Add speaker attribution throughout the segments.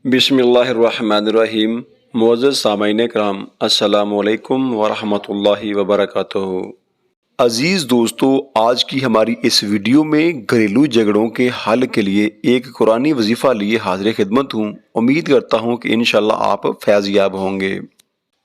Speaker 1: बिस्मिल्लाहिर्रहमानिर्रहीम। मुअज़्ज़ज़ सामईन कराम, अस्सलामु अलैकुम वरहमतुल्लाहि वबरकातुहू। अज़ीज़ दोस्तों, आज की हमारी इस वीडियो में घरेलू झगड़ों के हल के लिए एक कुरानी वजीफ़ा लिए हाज़िर खिदमत हूँ। उम्मीद करता हूँ कि इंशाअल्लाह आप फैज़याब होंगे।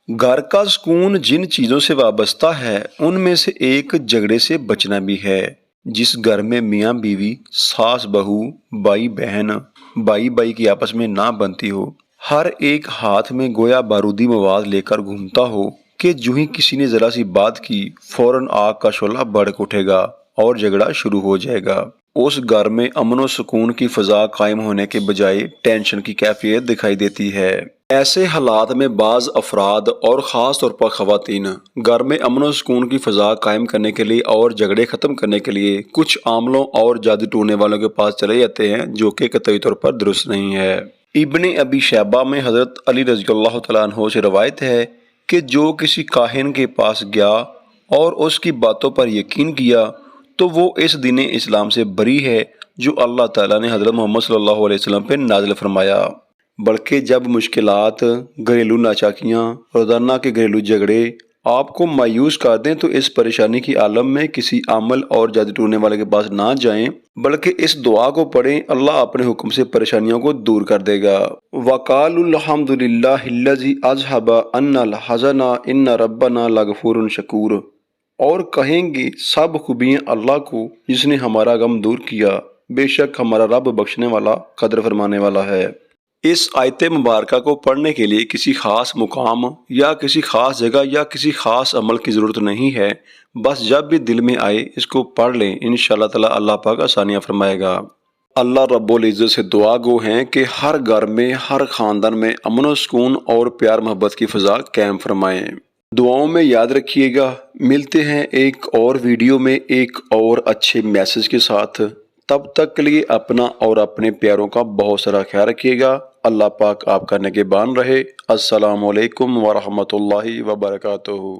Speaker 1: घर का सुकून जिन चीज़ों से वाबस्ता है उनमें से एक झगड़े से बचना भी है। जिस घर में मियाँ बीवी, सास बहू, भाई बहन, भाई की आपस में ना बनती हो, हर एक हाथ में गोया बारूदी मवाद लेकर घूमता हो कि जो ही किसी ने ज़रा सी बात की फौरन आग का शोला भड़क उठेगा और झगड़ा शुरू हो जाएगा। उस घर में अमन और सुकून की फ़ज़ा कायम होने के बजाय टेंशन की कैफियत दिखाई देती है। ऐसे हालात में बाज़ अफराद और ख़ास तौर पर ख़वातीन घर में अमन और सुकून की फ़ज़ा कायम करने के लिए और झगड़े ख़त्म करने के लिए कुछ आमलों और जादू टूने वालों के पास चले जाते हैं, जो कि कतई तौर पर दुरुस्त नहीं है। इब्ने अबी शैबा में हज़रत अली रज़ियल्लाहु तआला अन्हु से रवायत है कि जो किसी काहिन के पास गया और उसकी बातों पर यकीन किया तो वो इस दीन इस्लाम से बरी है जो अल्लाह ताला ने हज़रत मोहम्मद सल्लल्लाहु अलैहि वसल्लम पे नाज़िल फरमाया। बल्कि जब मुश्किलात, घरेलू नाचाकियाँ, रोज़ाना के घरेलू झगड़े आपको मायूस कर दें तो इस परेशानी की आलम में किसी अमल और जादू टूने वाले के पास ना जाएं, बल्कि इस दुआ को पढ़ें। अल्लाह अपने हुक्म से परेशानियों को दूर कर देगा। वक़ालुल हम्दुलिल्लाहिल्लज़ी अज़हबा अन्नल हज़ना इन्ना रब्बना लगफ़ूरुन शकूर। और कहेंगे सब खूबियाँ अल्लाह को जिसने हमारा गम दूर किया, बेशक हमारा रब बख्शने वाला, कदर फरमाने वाला है। इस आयत मुबारका को पढ़ने के लिए किसी ख़ास मुकाम या किसी ख़ास जगह या किसी ख़ास अमल की ज़रूरत नहीं है। बस जब भी दिल में आए इसको पढ़ लें, इंशाअल्लाह ताला अल्लाह पाक आसानियाँ फरमाएगा। अल्लाह रब्बुल इज़्ज़त से दुआ गो हैं कि हर घर में, हर ख़ानदान में अमन और सुकून और प्यार मोहब्बत की फ़ज़ा कायम फरमाएँ। दुआओं में याद रखिएगा। मिलते हैं एक और वीडियो में एक और अच्छे मैसेज के साथ। तब तक के लिए अपना और अपने प्यारों का बहुत सारा ख्याल रखिएगा। अल्लाह पाक आपका निगहबान रहे। अस्सलामु अलैकुम वरहमतुल्लाहि वबरकातुहू।